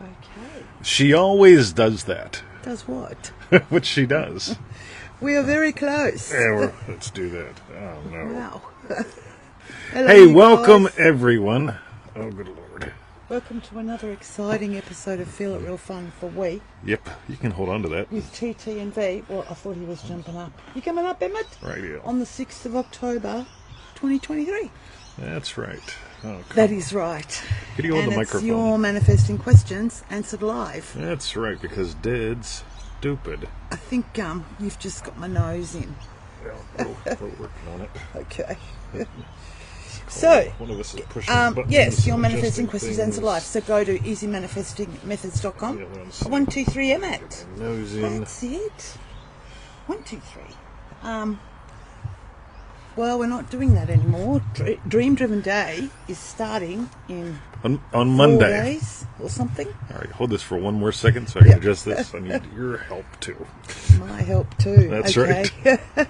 Okay. She always does that. Does what? Which she does. We are very close. Yeah, let's do that. Oh, no. Wow. Hello, Hey, you welcome, guys. everyone. Oh, good Lord. Welcome to another exciting episode of Feel It Real Fun for We Yep, you can hold on to that. with TT&V. Well, I thought he was jumping up. You coming up, Emmett? Right here. On the 6th of October, 2023. That's right. Oh, That is right. Could you hold and the it's microphone? your manifesting questions answered live. That's right, because Dead's stupid. I think you've just got my nose in. Yeah, we're working on it. Okay. So, One of us is pushing buttons yes, your and manifesting adjusting questions things. answered live. So go to easymanifestingmethods.com. Yeah, let's see. 1, 2, 3, Emmett. Nose in. That's it. 1, 2, 3. Well, we're not doing that anymore. Dream Driven Day is starting in On 4 Monday days. or something. All right, hold this for one more second so I can Yep. adjust this. I need your help, too. My help too. That's okay. right.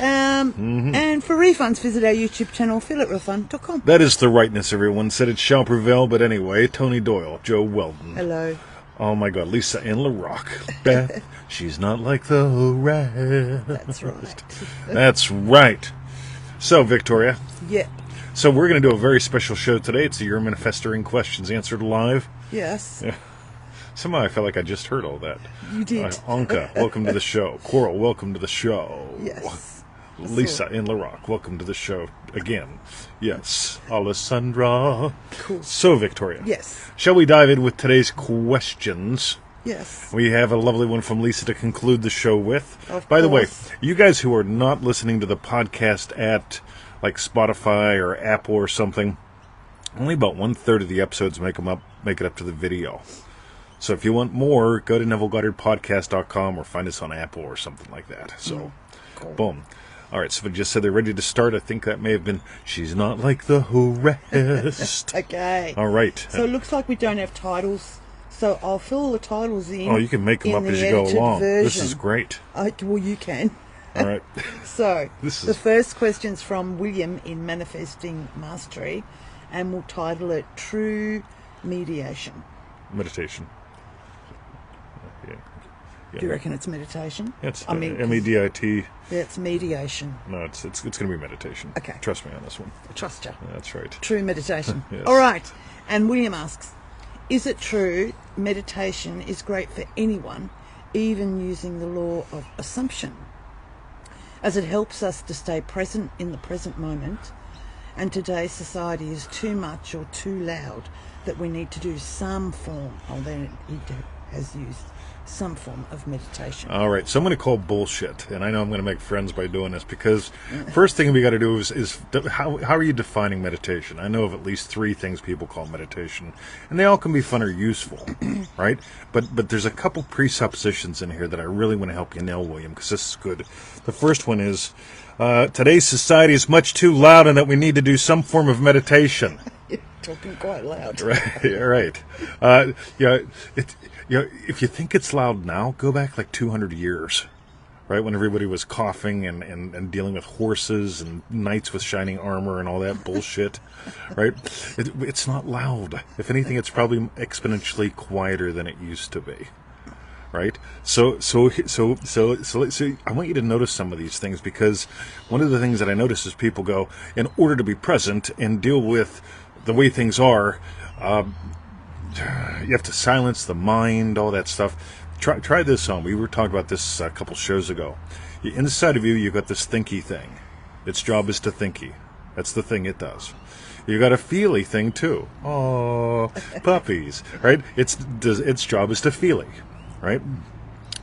And for refunds, visit our YouTube channel, feelitrealfun.com. That is the rightness, everyone said it shall prevail, but anyway, Tony Doyle, Joe Weldon. Hello. Oh my God, Lisa Ann LaRock. Beth, she's not like the rest. That's right. That's right. So, Victoria, Yep. so we're going to do a very special show today. It's your manifesting questions answered live. Yes. Yeah. Somehow I felt like I just heard all that. You did. Anka, welcome to the show. Coral, welcome to the show. Yes. Lisa Ann LaRock, welcome to the show again. Yes. Alessandra. Cool. So, Victoria. Yes. Shall we dive in with today's questions? Yes. We have a lovely one from Lisa to conclude the show with. Of By the way, course. you guys who are not listening to the podcast at like Spotify or Apple or something, only about 1/3 of the episodes make it up to the video. So if you want more, go to NevilleGoddardPodcast.com or find us on Apple or something like that. So, Cool. boom. All right, so if I just said they're ready to start, I think that may have been, she's not like the rest. Okay. All right. So it looks like we don't have titles. So I'll fill the titles in. Oh, you can make them in up the as you go edited along. This version. is great. Well, you can. All right. So, This is- the first question's from William in Manifesting Mastery, and we'll title it True Mediation. Meditation. Yeah. Do you reckon it's meditation? It's I mean, MEDIT. yeah, it's mediation. No, it's going to be meditation. Okay. Trust me on this one. I trust you. That's right. True meditation. Yes. All right. And William asks, is it true meditation is great for anyone, even using the law of assumption, as it helps us to stay present in the present moment, and today's society is too much or too loud that we need to do some form, he has used some form of meditation. All right. So I'm going to call bullshit, and I know I'm going to make friends by doing this because first thing we got to do is how are you defining meditation? I know of at least 3 things people call meditation, and they all can be fun or useful, right? But there's a couple presuppositions in here that I really want to help you nail, William, because this is good. The first one is today's society is much too loud, and that we need to do some form of meditation. You're talking quite loud. Right. If you think it's loud now, go back like 200 years, right? When everybody was coughing and dealing with horses and knights with shining armor and all that bullshit, right? It's not loud. If anything, it's probably exponentially quieter than it used to be, right? So I want you to notice some of these things, because one of the things that I notice is people go, in order to be present and deal with the way things are, you have to silence the mind, all that stuff. Try this on. We were talking about this a couple shows ago. Inside of you, you've got this thinky thing. Its job is to thinky. That's the thing it does. You got a feely thing too. Oh, puppies, right? Its job is to feely, right?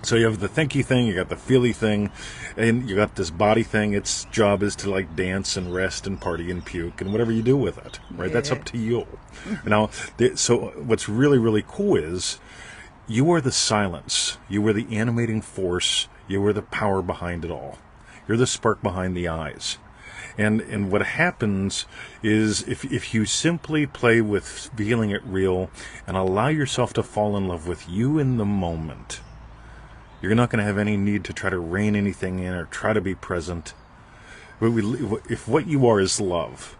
So you have the thinky thing, you got the feely thing, and you got this body thing. Its job is to like dance and rest and party and puke and whatever you do with it, right? Yeah. That's up to you. Now, so what's really, really cool is you are the silence. You are the animating force. You are the power behind it all. You're the spark behind the eyes. And what happens is if you simply play with feeling it real and allow yourself to fall in love with you in the moment, you're not going to have any need to try to rein anything in or try to be present. If what you are is love,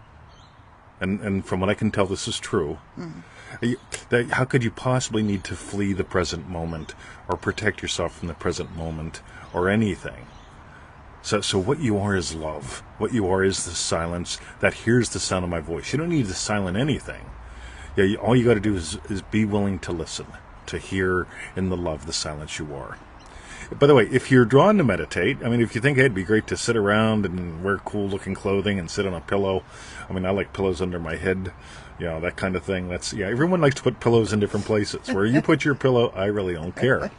and from what I can tell, this is true, How could you possibly need to flee the present moment or protect yourself from the present moment or anything? So what you are is love. What you are is the silence that hears the sound of my voice. You don't need to silence anything. Yeah, all you got to do is be willing to listen, to hear in the love, the silence you are. By the way, if you're drawn to meditate, I mean, if you think, hey, it'd be great to sit around and wear cool-looking clothing and sit on a pillow. I mean, I like pillows under my head, that kind of thing. Everyone likes to put pillows in different places. Where you put your pillow, I really don't care.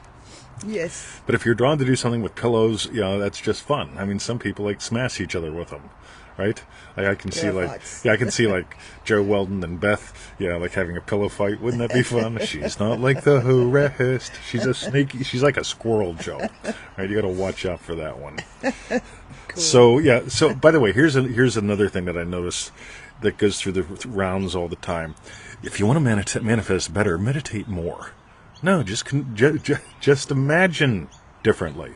Yes. But if you're drawn to do something with pillows, that's just fun. I mean, some people like smash each other with them, right? I can see I can see like Joe Weldon and Beth, like having a pillow fight. Wouldn't that be fun? She's not like the rest. She's a sneaky. She's like a squirrel, Joe. Right? You got to watch out for that one. Cool. So by the way, here's another thing that I notice that goes through the rounds all the time. If you want to manifest better, meditate more. No, just imagine differently,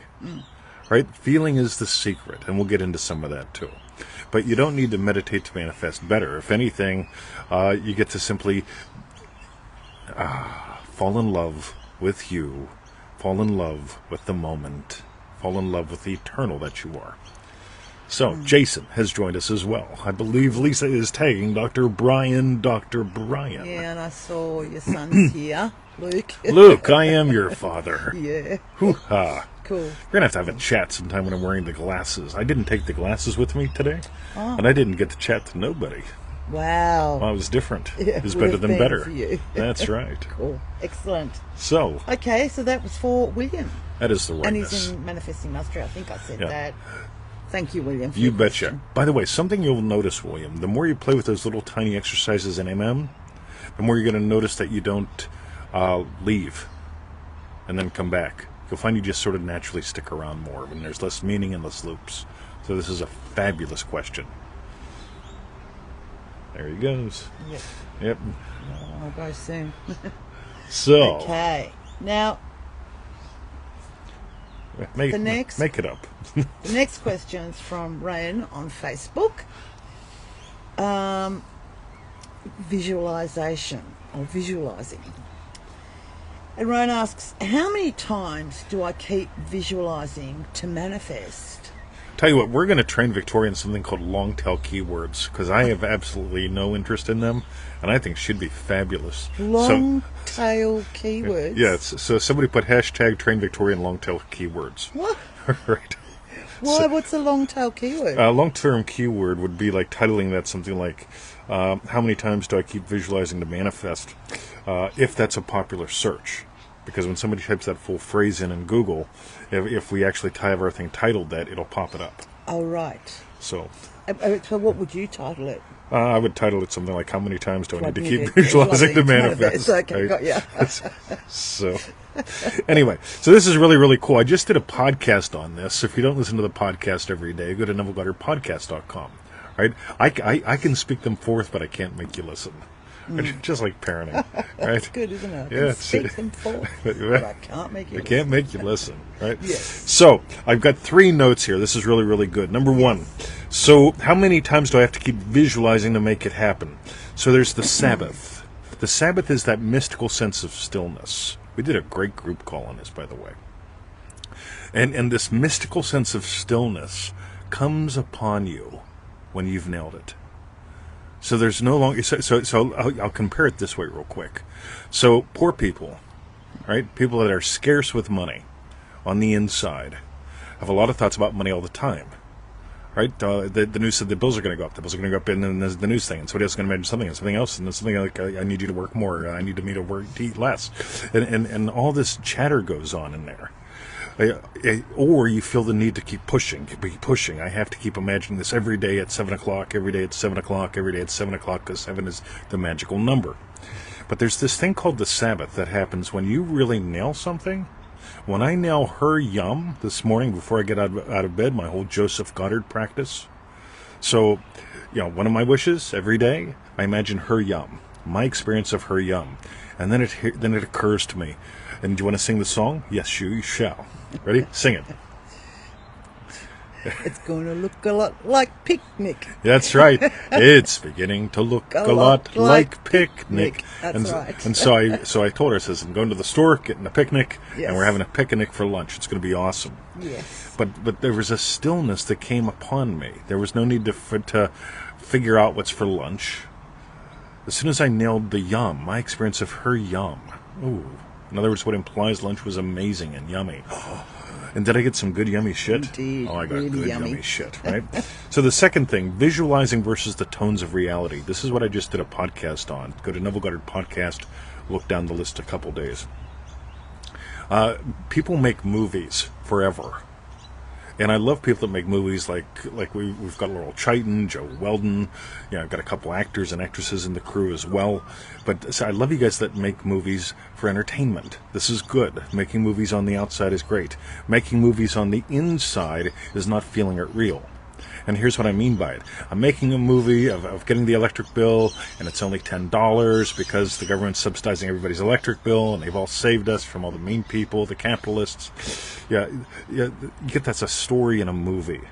right? Feeling is the secret, and we'll get into some of that too. But you don't need to meditate to manifest better. If anything, you get to simply fall in love with you, fall in love with the moment, fall in love with the eternal that you are. So, Jason has joined us as well. I believe Lisa is tagging Dr. Brian. Yeah, and I saw your son's here, Luke. Luke, I am your father. Yeah. Hoo-ha. Cool. We're going to have a chat sometime when I'm wearing the glasses. I didn't take the glasses with me today, and I didn't get to chat to nobody. Wow. Well, it was different. Yeah, it was better than better. For you. That's right. Cool. Excellent. So. Okay, so that was for William. That is the rightness. And he's in Manifesting Mastery. I think I said that. Thank you, William. You betcha. By the way, something you'll notice, William, the more you play with those little tiny exercises in MM, the more you're going to notice that you don't leave and then come back. You'll find you just sort of naturally stick around more when there's less meaning and less loops. So this is a fabulous question. There he goes. Yep. I'll go soon. So. Okay. Now. Make it up. The next question is from Rain on Facebook. Visualization or visualizing. And Rain asks, how many times do I keep visualizing to manifest? Tell you what, we're going to train Victoria in something called Longtail Keywords, because I have absolutely no interest in them, and I think should be fabulous. Longtail Keywords? Yes, so somebody put hashtag train Victoria in Longtail Keywords. What? Right. Why? What's a long-tail keyword? Long-term keyword would be like titling that something like, how many times do I keep visualizing to manifest, if that's a popular search. Because when somebody types that full phrase in Google, if we actually have our thing titled that, it'll pop it up. Oh, right. So what would you title it? I would title it something like, how many times do I need to keep visualizing to manifest? Okay, got ya. So, anyway, so this is really, really cool. I just did a podcast on this. If you don't listen to the podcast every day, go to NevilleGuiderPodcast.com. Right? I can speak them forth, but I can't make you listen. Just like parenting, right? That's good, isn't it? Yeah, speak them forth, but I can't make you listen. Can't make you listen, right? Yes. So, I've got 3 notes here. This is really, really good. Number 1, so how many times do I have to keep visualizing to make it happen? So there's the Sabbath. The Sabbath is that mystical sense of stillness. We did a great group call on this, by the way. And this mystical sense of stillness comes upon you when you've nailed it. So there's no longer... So I'll compare it this way real quick. So poor people, right? People that are scarce with money on the inside have a lot of thoughts about money all the time, right? The news said the bills are going to go up. The bills are going to go up, and then there's the news thing. And somebody else is going to imagine something, and something else, and then something like, I need you to work more. I need me to work to eat less. And all this chatter goes on in there. Or you feel the need to keep pushing. I have to keep imagining this every day at 7 o'clock, every day at 7 o'clock, every day at 7 o'clock, because 7 is the magical number. But there's this thing called the Sabbath that happens when you really nail something. When I nail her yum this morning before I get out of bed, my whole Joseph Goddard practice. So, one of my wishes every day, I imagine her yum, my experience of her yum. And then it occurs to me, and do you want to sing the song? Yes, you shall. Ready? Sing it. It's going to look a lot like picnic. That's right. It's beginning to look a lot like picnic. That's right. And so I told her, I says, I'm going to the store, getting a picnic, Yes. and we're having a picnic for lunch. It's going to be awesome. Yes. But there was a stillness that came upon me. There was no need to figure out what's for lunch. As soon as I nailed the yum, my experience of her yum. Ooh. In other words, what implies lunch was amazing and yummy. And did I get some good yummy shit? Indeed, Oh, I got really good yummy. yummy shit, right? So the second thing, visualizing versus the tones of reality. This is what I just did a podcast on. Go to Neville Goddard Podcast, look down the list a couple days. People make movies forever. And I love people that make movies like we've got Laurel Chiton, Joe Weldon. I've got a couple actors and actresses in the crew as well. But so I love you guys that make movies for entertainment. This is good. Making movies on the outside is great. Making movies on the inside is not feeling it real. And here's what I mean by it. I'm making a movie of getting the electric bill, and it's only $10 because the government's subsidizing everybody's electric bill, and they've all saved us from all the mean people, the capitalists. You get that's a story in a movie.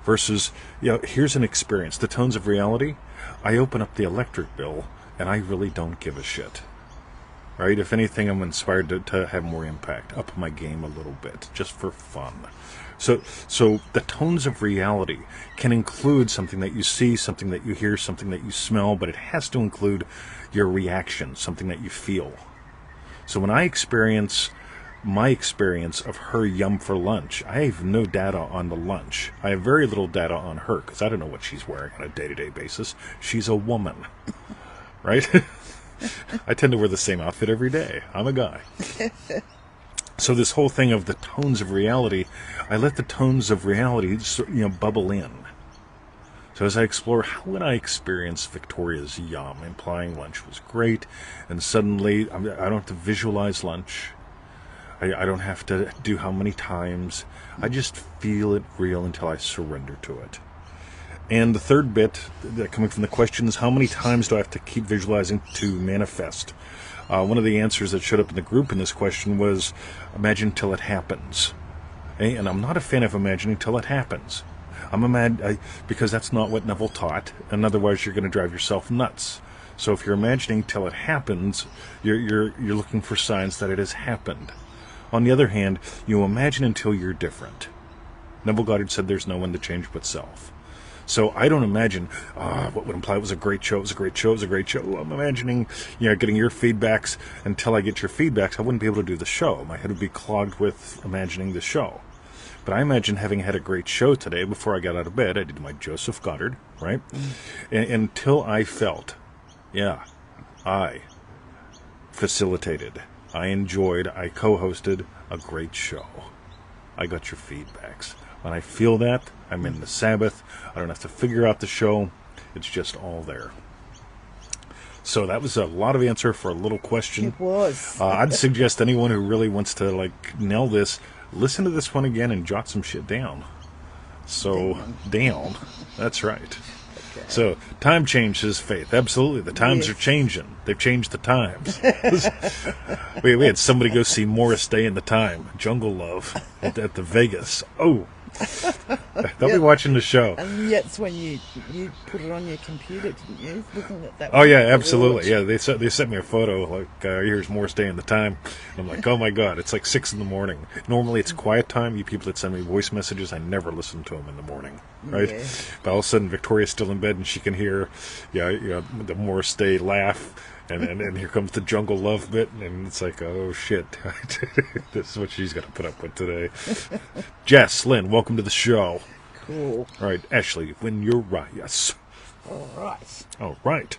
Versus, here's an experience. The tones of reality. I open up the electric bill, and I really don't give a shit. Right? If anything, I'm inspired to have more impact. Up my game a little bit, just for fun. So the tones of reality can include something that you see, something that you hear, something that you smell, but it has to include your reaction, something that you feel. So when I experience my experience of her yum for lunch, I have no data on the lunch. I have very little data on her because I don't know what she's wearing on a day-to-day basis. She's a woman, right? I tend to wear the same outfit every day. I'm a guy. So this whole thing of the tones of reality, I let the tones of reality bubble in. So as I explore, how would I experience Victoria's yum, implying lunch was great, and suddenly I don't have to visualize lunch. I don't have to do how many times. I just feel it real until I surrender to it. And the third bit, coming from the question, is how many times do I have to keep visualizing to manifest? One of the answers that showed up in the group in this question was, imagine till it happens. And I'm not a fan of imagining till it happens. Because that's not what Neville taught, and otherwise you're going to drive yourself nuts. So if you're imagining till it happens, you're looking for signs that it has happened. On the other hand, you imagine until you're different. Neville Goddard said there's no one to change but self. So I don't imagine what would imply it was a great show, it was a great show, it was a great show. I'm imagining, getting your feedbacks. Until I get your feedbacks, I wouldn't be able to do the show. My head would be clogged with imagining the show. But I imagine having had a great show today, before I got out of bed, I did my Joseph Goddard, right? And until I felt, I facilitated, I enjoyed, I co-hosted a great show. I got your feedbacks. When I feel that, I'm in the Sabbath. I don't have to figure out the show. It's just all there. So that was a lot of answer for a little question. It was. I'd suggest anyone who really wants to nail this, listen to this one again and jot some shit down. So, down. That's right. Okay. So, time changes faith. Absolutely. The times are changing. They've changed the times. we had somebody go see Morris Day in the Time, Jungle Love, at the Vegas. Oh. They'll be watching the show. And that's when you put it on your computer, didn't you? Wasn't it that Oh yeah, absolutely. Yeah, they sent me a photo like here's Morris Day in the Time. And I'm like, oh my god, it's like 6 a.m. Normally it's quiet time. You people that send me voice messages, I never listen to them in the morning, right? Yeah. But all of a sudden Victoria's still in bed and she can hear, the Morris Day laugh. And here comes the Jungle Love bit, and it's like, oh shit, this is what she's got to put up with today. Jess, Lynn, welcome to the show. Cool. All right, Ashley, when you're right, yes. All right. All right.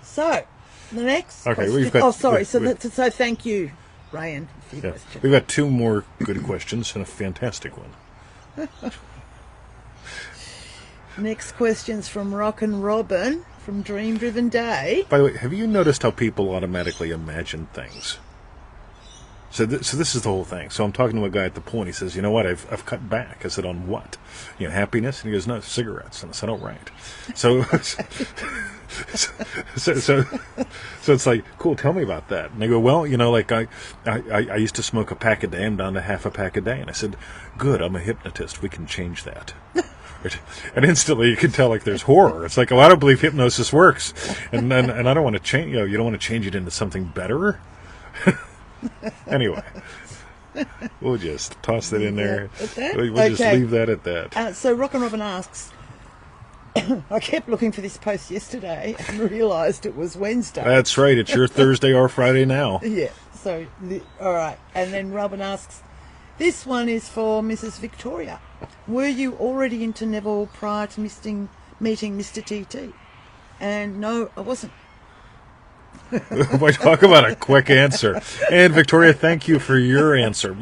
So, the next okay, question. we've got. So thank you, Ryan, for your question. We've got 2 more good questions and a fantastic one. Next question's from Rockin Robin from Dream Driven Day. By the way, have you noticed how people automatically imagine things? So this is the whole thing. So I'm talking to a guy at the pool, and he says, "You know what? I've cut back." I said, "On what? Happiness?" And he goes, "No, cigarettes." And I said, "Oh, right." So so it's like, cool. Tell me about that. And they go, "Well, like I used to smoke a pack a day. I'm down to half a pack a day." And I said, "Good. I'm a hypnotist. We can change that." And instantly you can tell, like, there's horror. It's like, I don't believe hypnosis works, and I don't want to change. You don't want to change it into something better. Anyway, we'll just toss that in there. We'll just leave that at that. So Rockin Robin asks, I kept looking for this post yesterday and realised it was Wednesday. That's right. It's your Thursday or Friday now. Yeah. So, all right. And then Robin asks, this one is for Mrs. Victoria. Were you already into Neville prior to meeting Mr. TT? And no, I wasn't. Boy, talk about a quick answer. And Victoria, thank you for your answer.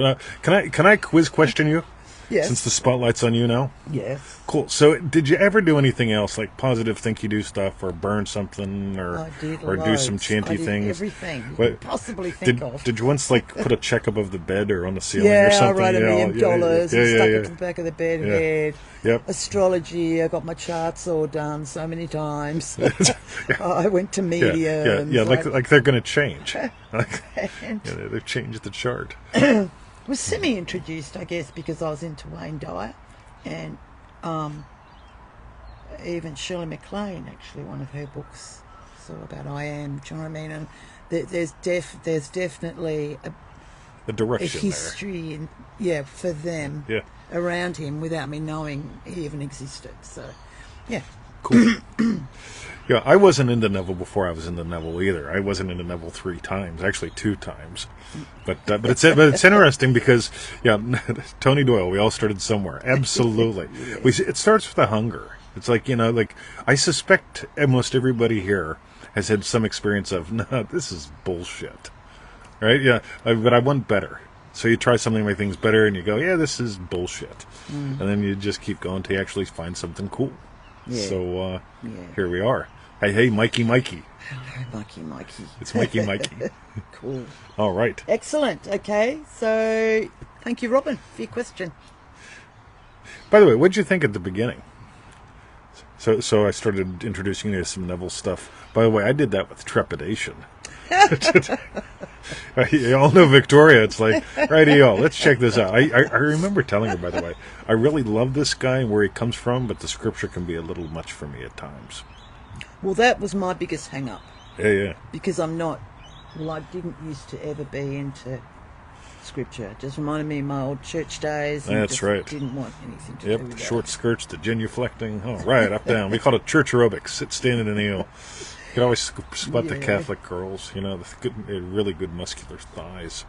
Can I quiz question you? Yes. Since the spotlight's on you now? Yes. Cool. So did you ever do anything else, like positive think you do stuff, or burn something, or do some chanty things? Everything you could possibly think of. Did you once, like, put a check above the bed or on the ceiling or Yeah, something? I wrote $1 million and stuck it to the back of the bed head. Yep. Astrology, I got my charts all done so many times. I went to Mediation. Yeah, like they're going to change. They've changed the chart. Was semi-introduced, I guess, because I was into Wayne Dyer, and even Shirley MacLaine, actually, one of her books, so about I am. Do you know what I mean? And there's definitely a direction, a history, for them around him without me knowing he even existed. So, yeah. Cool. Yeah, I wasn't into Neville before I was into Neville either. I wasn't into Neville 3 times, actually 2 times. But it's interesting because Tony Doyle. We all started somewhere. Absolutely, it starts with a hunger. It's like I suspect almost everybody here has had some experience of, no, this is bullshit, right? Yeah, but I want better. So you try something to make things better, and you go, yeah, this is bullshit, and then you just keep going till you actually find something cool. Yeah. So here we are. Hey, Mikey. Hello, Mikey. It's Mikey. Cool. All right. Excellent. Okay, so thank you, Robin, for your question. By the way, what did you think at the beginning? So I started introducing you to some Neville stuff. By the way, I did that with trepidation. You all know Victoria. It's like, righty-o, let's check this out. I remember telling her, by the way, I really love this guy and where he comes from, but the scripture can be a little much for me at times. Well, that was my biggest hang-up. Yeah. Because I didn't used to ever be into scripture. It just reminded me of my old church days. And that's right. Didn't want anything to do with that. Short skirts, the genuflecting. Oh, right, up, down. We call it church aerobics. Sit, stand, and kneel. You can always spot the Catholic girls, really good muscular thighs.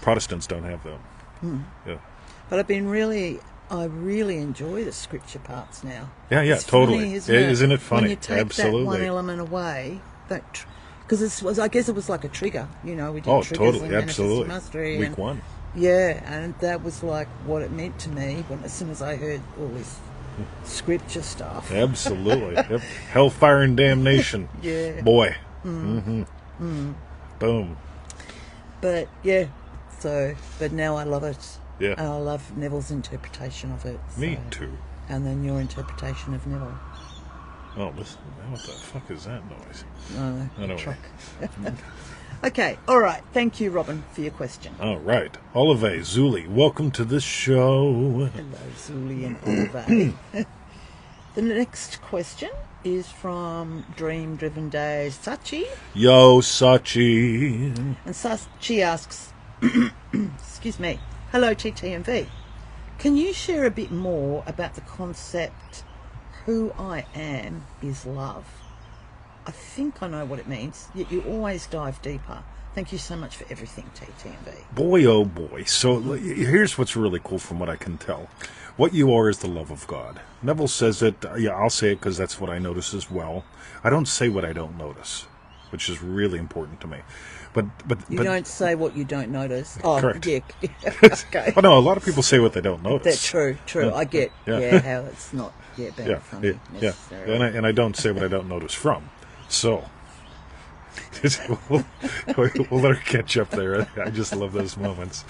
Protestants don't have them. Yeah. But I really enjoy the scripture parts now. Yeah, it's totally. Funny, isn't it funny? When you take Absolutely. that one element away, because I guess it was like a trigger. We did triggers totally, and absolutely. mastery. Week 1. Yeah, and that was like what it meant to me as soon as I heard all this scripture stuff. Absolutely. Yep. Hellfire and damnation. Yeah. Boy. Boom. But but now I love it. Yeah. And I love Neville's interpretation of it. Me too. And then your interpretation of Neville. Oh, listen. What the fuck is that noise? Anyway. Truck. Okay, all right. Thank you, Robin, for your question. All right. Olive Zuli, welcome to the show. Hello, Zuli and Olive. The next question is from Dream Driven Days Sachi. Yo, Sachi. And Sachi asks, excuse me, hello, TT&V. Can you share a bit more about the concept, who I am is love? I think I know what it means, yet you always dive deeper. Thank you so much for everything, TT&V. Boy, oh boy. So here's what's really cool from what I can tell. What you are is the love of God. Neville says it. Yeah, I'll say it because that's what I notice as well. I don't say what I don't notice, which is really important to me. But you don't say what you don't notice. Oh, correct. Yeah. Okay. Oh no, a lot of people say what they don't notice. That's true. Yeah. I get how it's not being funny necessarily. And I don't say what I don't notice from. So we'll, we'll let her catch up there. I just love those moments.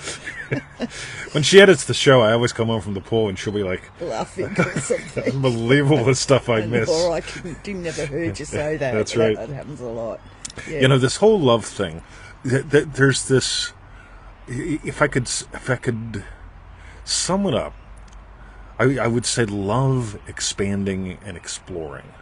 When she edits the show, I always come home from the pool and she'll be like, laughing or something. unbelievable the stuff I miss. Or I never heard you say that. That's right. That happens a lot. Yeah. You know, this whole love thing, there's this, if I could sum it up, I would say love, expanding, and exploring.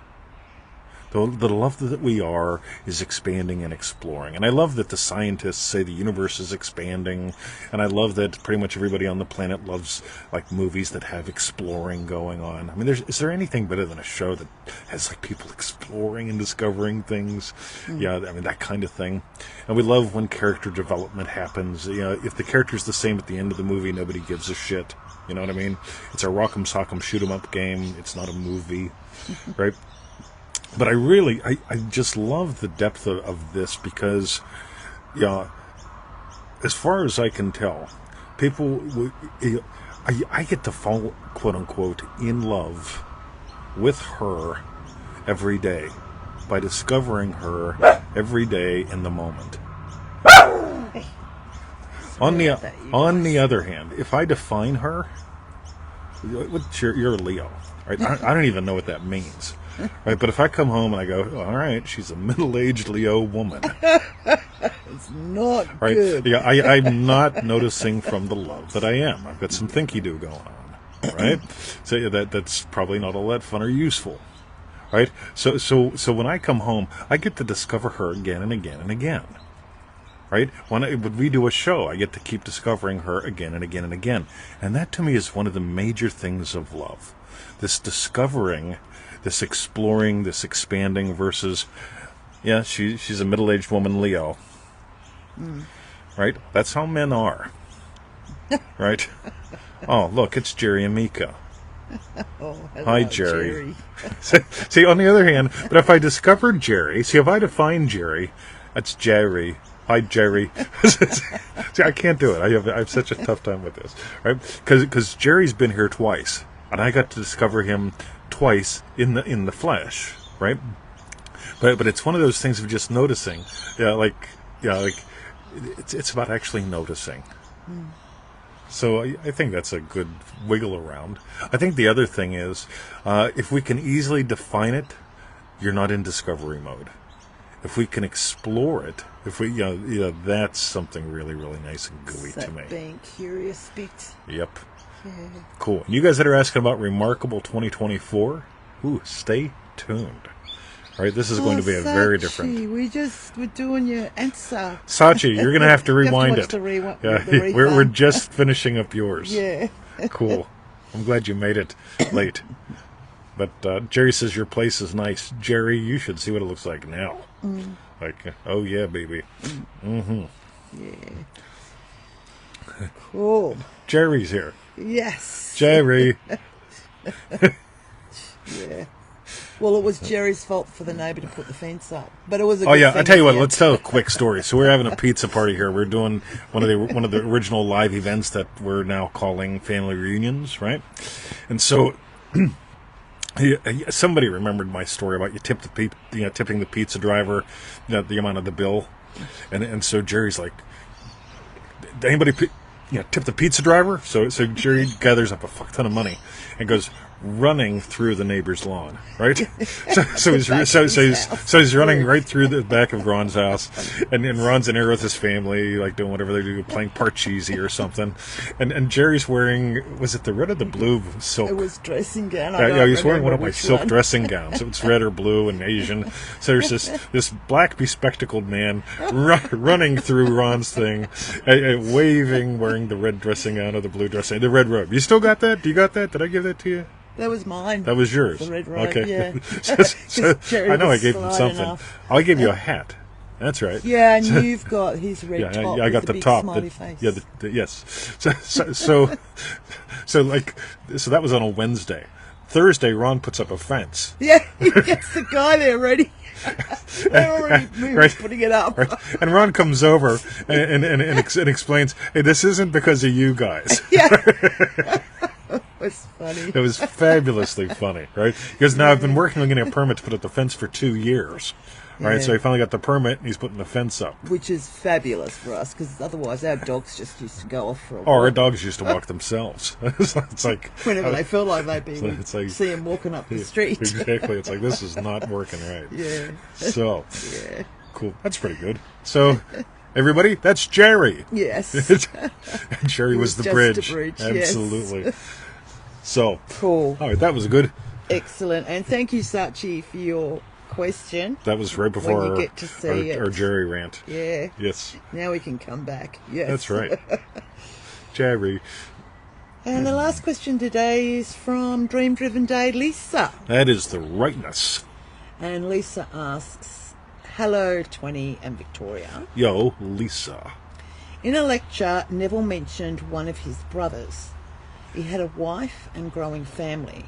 The love that we are is expanding and exploring. And I love that the scientists say the universe is expanding. And I love that pretty much everybody on the planet loves like movies that have exploring going on. I mean, is there anything better than a show that has like people exploring and discovering things? Yeah, I mean, that kind of thing. And we love when character development happens. You know, if the character's the same at the end of the movie, nobody gives a shit. You know what I mean? It's a rock'em sock'em shoot 'em up game. It's not a movie, right? But I just love the depth of this because, yeah, as far as I can tell, people, I get to fall, quote unquote, in love with her every day by discovering her every day in the moment. On the other hand, if I define her, you're a Leo, right? I don't even know what that means. Right, but if I come home and I go, all right, she's a middle-aged Leo woman. It's not right? good. Yeah, I'm not noticing from the love that I am. I've got some thinky-do going on, right? So yeah, that's probably not all that fun or useful, right? So when I come home, I get to discover her again and again and again, right? When we do a show, I get to keep discovering her again and again and again. And that to me is one of the major things of love. This discovering, this exploring, this expanding versus, yeah, she's a middle-aged woman, Leo. Right? That's how men are. Right? Oh, look, it's Jerry and Mika. Oh, hello, hi, Jerry. See, on the other hand, but if I discovered Jerry, if I define Jerry, that's Jerry. Hi, Jerry. See, I can't do it. I have such a tough time with this, right? Because Jerry's been here twice, and I got to discover him twice in the flesh, right? But it's one of those things of just noticing. It's about actually noticing. So I think that's a good wiggle around. I think the other thing is, if we can easily define it, you're not in discovery mode. If we can explore it, that's something really, really nice and gooey to me. Being curious bit. Yep. Yeah. Cool. And you guys that are asking about Remarkable 2024, stay tuned. All right, this is going to be a very different. We're doing your answer. Sachi, you're going to have to rewind it. The we're just finishing up yours. Yeah. Cool. I'm glad you made it late. But Jerry says your place is nice. Jerry, you should see what it looks like now. Like, oh yeah, baby. Mm-hmm. Yeah. Cool. Jerry's here. Yes. Jerry. Yeah. Well, it was Jerry's fault for the neighbour to put the fence up, but it was a Oh good yeah, thing I tell you what. at the Let's tell a quick story. So we're having a pizza party here. We're doing one of the original live events that we're now calling family reunions, right? And so somebody remembered my story about tipping the pizza driver, the amount of the bill, and so Jerry's like, did anybody tip the pizza driver? So Jerry gathers up a fuck ton of money and goes running through the neighbor's lawn, right? So he's running right through the back of Ron's house, and Ron's in there with his family, like doing whatever they do, playing Parcheesi or something. And Jerry's wearing, was it the red or the blue silk? It was dressing gown. Yeah, he's wearing one of my silk dressing gowns. It's red or blue and Asian. So there's this black bespectacled man running through Ron's thing, waving, wearing the red dressing gown or the blue dressing, the red robe. You still got that? Do you got that? Did I give that to you? That was mine. That was yours. The red robe, okay. Yeah. so I know I gave him something. Enough. I gave you a hat. That's right. Yeah, and you've got his red top. I got the top. Smiley face. Yeah, yes. So that was on a Wednesday. Thursday, Ron puts up a fence. Yeah, he gets the guy there ready. They're already putting it up. Right. And Ron comes over and explains, hey, this isn't because of you guys. Yeah. It was funny. It was fabulously funny, right? Because now I've been working on getting a permit to put up the fence for 2 years, All right, Yeah. so he finally got the permit, and he's putting the fence up. Which is fabulous for us, because otherwise our dogs just used to go off for a walk. Or our dogs used to walk themselves. It's like Whenever they felt like they'd be, it's like, see them walking up the street. Exactly. It's like, this is not working right. Yeah. So, Yeah. cool. That's pretty good. So, everybody, that's Jerry. Yes. Jerry was the just bridge. a bridge, Absolutely. yes. So, Cool. all right, that was good. Excellent. And thank you, Sachi, for your question. That was right before When you get to see our it. Jerry rant. Yeah. Yes, Now we can come back. Yes. that's right. Jerry. And the last question today is from Dream Driven Day, Lisa. That is the rightness. And Lisa asks, hello, 20 and Victoria. Yo, Lisa. In a lecture, Neville mentioned one of his brothers. He had a wife and growing family.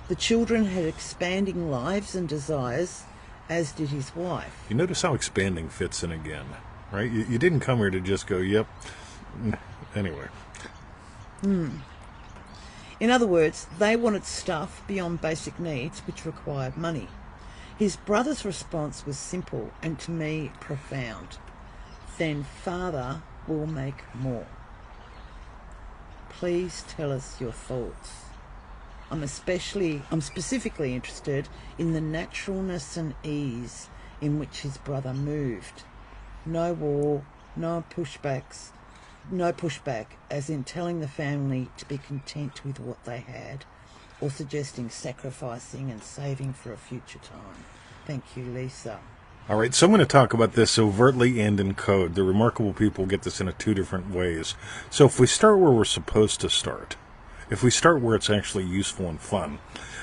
The children had expanding lives and desires, as did his wife. You notice how expanding fits in again, right? You didn't come here to just go, yep. Anyway. In other words, they wanted stuff beyond basic needs which required money. His brother's response was simple and to me profound. Then Father will make more. Please tell us your thoughts. I'm specifically interested in the naturalness and ease in which his brother moved. No war, no pushback, as in telling the family to be content with what they had, or suggesting sacrificing and saving for a future time. Thank you, Lisa. All right, so I'm going to talk about this overtly and in code. The remarkable people get this in two different ways. So if we start where we're supposed to start, if we start where it's actually useful and fun.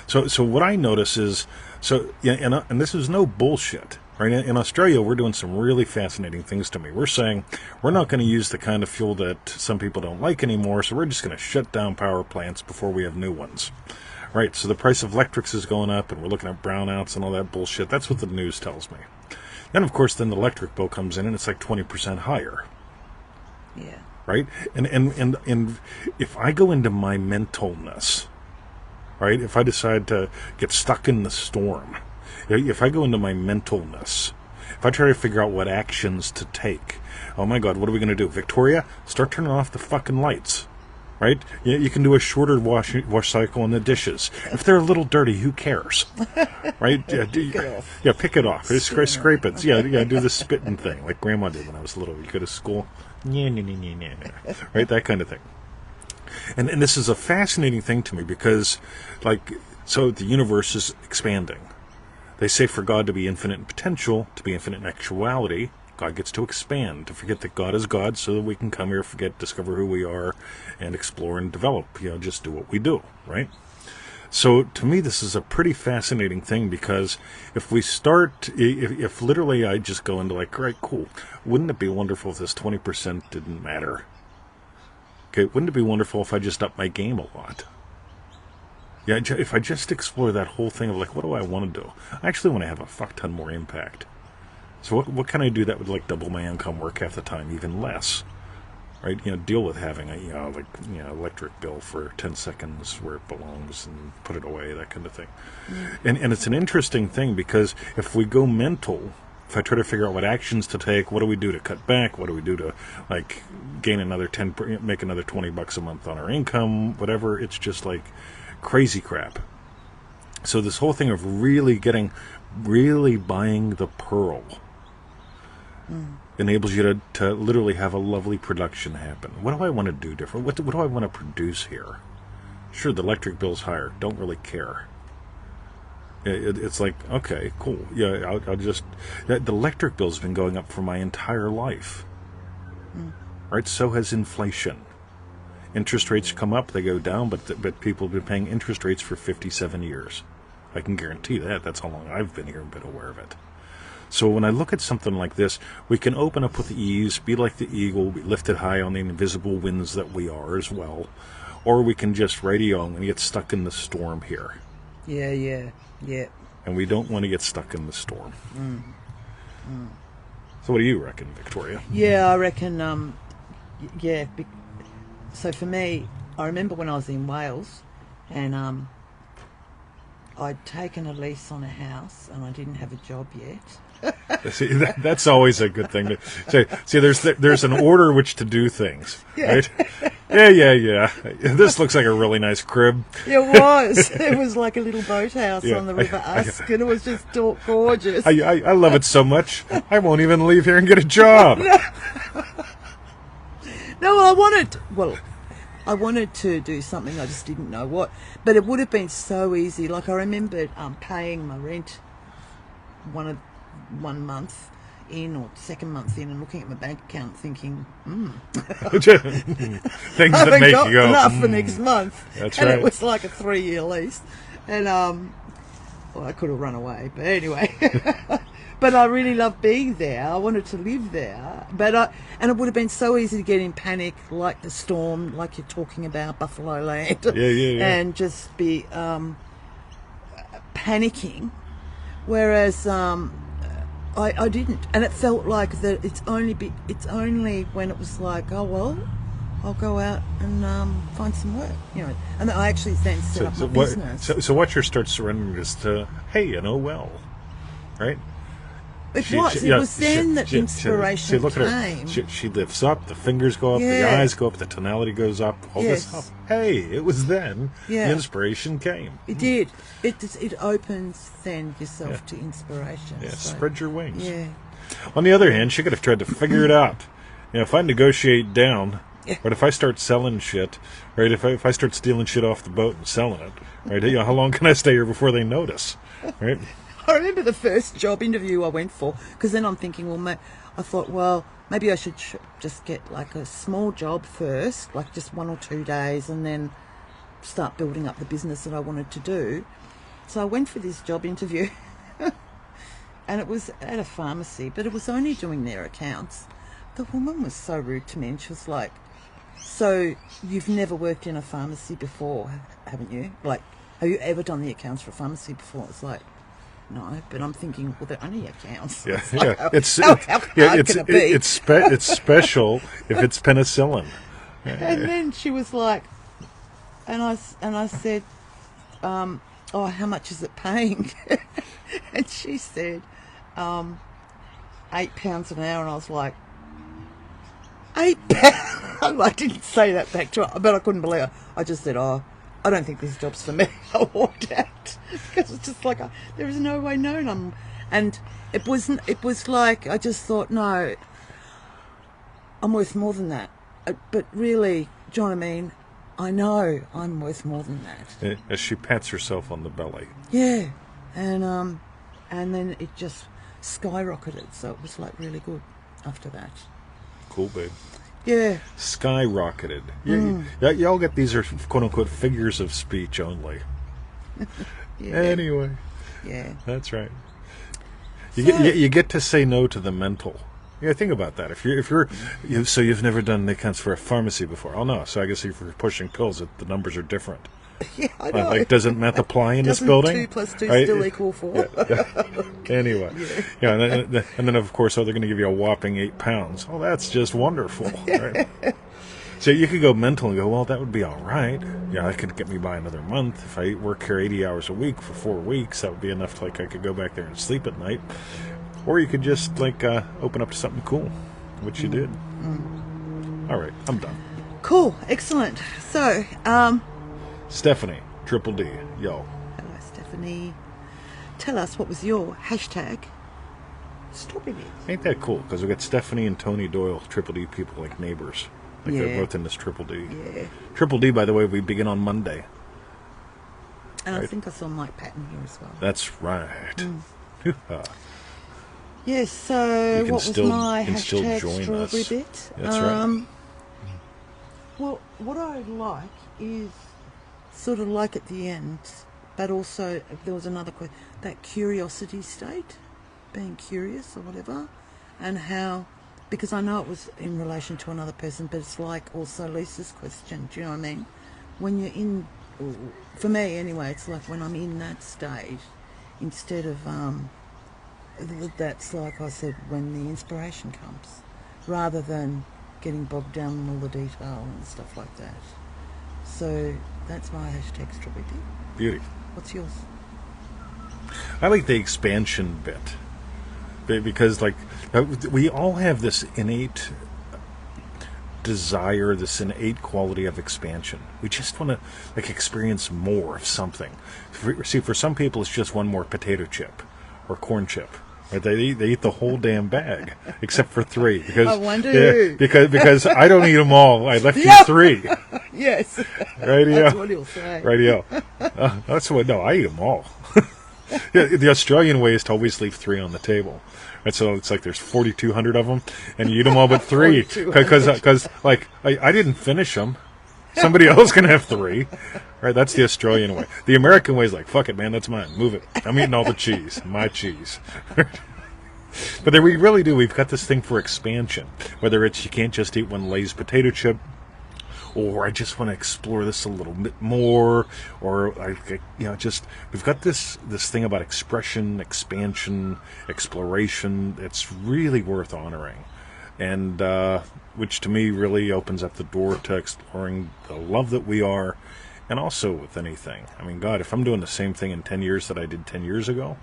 So what I notice is, and this is no bullshit, right? In Australia, we're doing some really fascinating things to me. We're saying we're not going to use the kind of fuel that some people don't like anymore, so we're just going to shut down power plants before we have new ones. Right, so the price of electrics is going up, and we're looking at brownouts and all that bullshit. That's what the news tells me. Then, of course, the electric bill comes in, and it's like 20% higher. Yeah. Right? And if I go into my mentalness, right, if I decide to get stuck in the storm, if I go into my mentalness, if I try to figure out what actions to take, oh my God, what are we going to do? Victoria, start turning off the fucking lights. Right? You can do a shorter wash cycle on the dishes. If they're a little dirty, who cares? Right? Pick it off. Yeah, pick it off. Scrape it. Yeah, do the spitting thing like Grandma did when I was little. You go to school. Right? That kind of thing. And this is a fascinating thing to me because, so the universe is expanding. They say for God to be infinite in potential, to be infinite in actuality, God gets to expand, to forget that God is God so that we can come here, discover who we are, and explore and develop, just do what we do, right? So to me, this is a pretty fascinating thing because if we start, if literally I just go into right, cool, wouldn't it be wonderful if this 20% didn't matter? Okay, wouldn't it be wonderful if I just upped my game a lot? Yeah, if I just explore that whole thing of what do I want to do? I actually want to have a fuck ton more impact. So what can I do that would double my income, work half the time, even less, right? Deal with having a electric bill for 10 seconds where it belongs and put it away, that kind of thing. And it's an interesting thing because if we go mental, if I try to figure out what actions to take, what do we do to cut back? What do we do to gain another make another $20 a month on our income? Whatever. It's just crazy crap. So this whole thing of really buying the pearl. Enables you to literally have a lovely production happen. What do I want to do different? What do I want to produce here? Sure, the electric bill's higher. Don't really care. It's okay, cool. Yeah, I'll just... The electric bill's been going up for my entire life. Right? So has inflation. Interest rates come up, they go down, but people have been paying interest rates for 57 years. I can guarantee that. That's how long I've been here and been aware of it. So when I look at something like this, we can open up with ease, be like the eagle, be lifted high on the invisible winds that we are as well. Or we can just radio and get stuck in the storm here. Yeah. And we don't want to get stuck in the storm. So what do you reckon, Victoria? Yeah, I reckon, so for me, I remember when I was in Wales and I'd taken a lease on a house and I didn't have a job yet. See, that's always a good thing to say. See, there's an order which to do things, right? Yeah. This looks like a really nice crib. It was. It was like a little boathouse on the River Usk, and it was just gorgeous. I love it so much, I won't even leave here and get a job. No, I wanted to do something, I just didn't know what. But it would have been so easy. Like, I remembered paying my rent one month in or second month in and looking at my bank account thinking, things that make you go, enough for next month. That's and right. It was like a 3-year lease. And, well, I could have run away, but anyway. But I really loved being there. I wanted to live there. And it would have been so easy to get in panic, like the storm, like you're talking about, Buffalo Land. Yeah. And just be panicking. Whereas I didn't. And it felt like that it's only when it was like, oh, well, I'll go out and find some work, And I actually then set up my business. So what you start surrendering is to, hey, well, right? It was then that inspiration look came. At her. She lifts up, the fingers go up, the eyes go up, the tonality goes up, all this stuff. Hey, it was then the inspiration came. It did. It opens then yourself to inspiration. Yeah, so. Spread your wings. Yeah. On the other hand, she could have tried to figure it out. If I negotiate down, but if I start selling shit, right? If I start stealing shit off the boat and selling it, right? How long can I stay here before they notice, right? I remember the first job interview I went for, because then I'm thinking, I thought, maybe I should just get like a small job first, like just 1 or 2 days, and then start building up the business that I wanted to do. So I went for this job interview, and it was at a pharmacy, but it was only doing their accounts. The woman was so rude to me, and she was like, so you've never worked in a pharmacy before, haven't you? Like, have you ever done the accounts for a pharmacy before? It's like, no, but I'm thinking, well, they're only accounts. Yeah, it's like, how can it be? It's special if it's penicillin. And then she was like, and I said, how much is it paying? And she said, £8 an hour, and I was like, £8? I didn't say that back to her, but I couldn't believe it. I just said, I don't think this job's for me. I walked out because it's just like there is no way known. And it wasn't. It was like I just thought, no, I'm worth more than that. But really, do you know what I mean? I know I'm worth more than that. As she pats herself on the belly. Yeah, and then it just skyrocketed. So it was like really good after that. Cool, babe. Yeah. Skyrocketed. Y'all get these are quote-unquote figures of speech only. Anyway. Yeah. That's right. You get to say no to the mental. Yeah, think about that. If you've never done the accounts for a pharmacy before. Oh, no. So I guess if you're pushing pills, the numbers are different. Yeah, I know. Like, doesn't math apply in this building? 2 plus 2 still equal 4? Anyway. And then, of course, they're going to give you a whopping £8. Oh, that's just wonderful. Right? So you could go mental and go, well, that would be all right. Yeah, that could get me by another month. If I work here 80 hours a week for 4 weeks, that would be enough I could go back there and sleep at night. Or you could just, open up to something cool, which you did. All right, I'm done. Cool. Excellent. So, Stephanie, Triple D, yo. Hello, Stephanie. Tell us, what was your hashtag story? Ain't that cool? Because we got Stephanie and Tony Doyle, Triple D people, like neighbors. They're both in this Triple D. Yeah. Triple D, by the way, we begin on Monday. And right? I think I saw Mike Patton here as well. That's right. Yes, so what was my hashtag strawberry bit? That's right. Well, what I like is sort of like at the end, but also there was another question, that curiosity state, being curious or whatever, and how, because I know it was in relation to another person, but it's like also Lisa's question, do you know what I mean? When you're in, for me anyway, it's like when I'm in that state, instead of, that's like I said, when the inspiration comes, rather than getting bogged down in all the detail and stuff like that. So that's my hashtag strawberry bit. Beauty. What's yours? I like the expansion bit. because like we all have this innate desire, this innate quality of expansion. We just want to like experience more of something. See, for some people, it's just one more potato chip or corn chip. Right? They eat the whole damn bag, except for 3. Because I wonder who. Because I don't eat them all. I left you 3. Yes. Radio. That's what he'll say. Radio. That's what. No, I eat them all. Yeah, the Australian way is to always leave 3 on the table. And so it's like there's 4,200 of them, and you eat them all but 3 because like I didn't finish them. Somebody else can have 3. Right? That's the Australian way. The American way is like, fuck it, man, that's mine. Move it. I'm eating all the cheese. My cheese. But there we really do. We've got this thing for expansion. Whether it's you can't just eat one Lay's potato chip, or I just want to explore this a little bit more, or just we've got this thing about expression, expansion, exploration. It's really worth honoring, and which to me really opens up the door to exploring the love that we are, and also with anything. I mean, God, if I'm doing the same thing in 10 years that I did 10 years ago,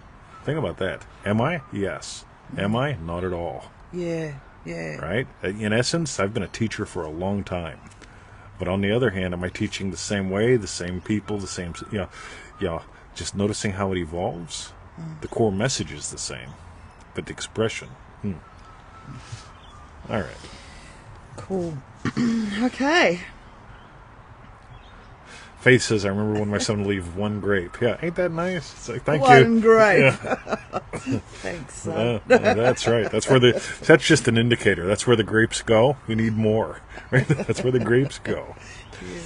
think about that. Am I? Yes. Am I? Not at all. Yeah. Right? In essence, I've been a teacher for a long time. But on the other hand, am I teaching the same way, the same people, the same, just noticing how it evolves? The core message is the same, but the expression. All right. Cool. Okay. Faith says, I remember when my son would leave 1 grape. Yeah, ain't that nice? It's like, thank you. 1 grape. Yeah. Thanks, son. That's right. That's just an indicator. That's where the grapes go. We need more. Right? That's where the grapes go. Yeah.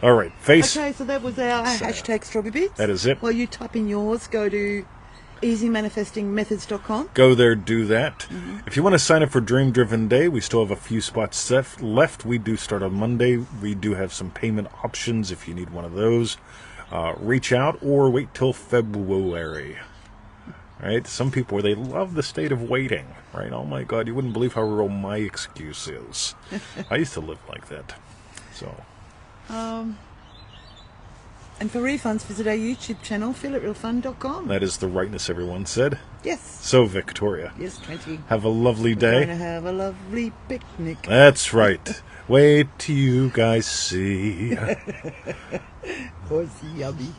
All right, Face. Okay, so that was our hashtag Strawberry Bits. That is it. While you type in yours, go to easymanifestingmethods.com. Go there, do that. If you want to sign up for Dream Driven Day, we still have a few spots left. We do start on Monday. We do have some payment options if you need one of those. Reach out or wait till February. Right? Some people, they love the state of waiting. Right? Oh my God, you wouldn't believe how real my excuse is. I used to live like that. So. And for refunds, visit our YouTube channel, feelitrealfun.com. That is the rightness everyone said. Yes. So, Victoria. Yes, 20. Have a lovely We're day. going to have a lovely picnic. That's right. Wait till you guys see. Was yummy.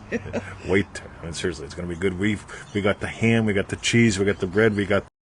Wait. I mean, seriously, it's going to be good. We got the ham, we got the cheese, we got the bread, we got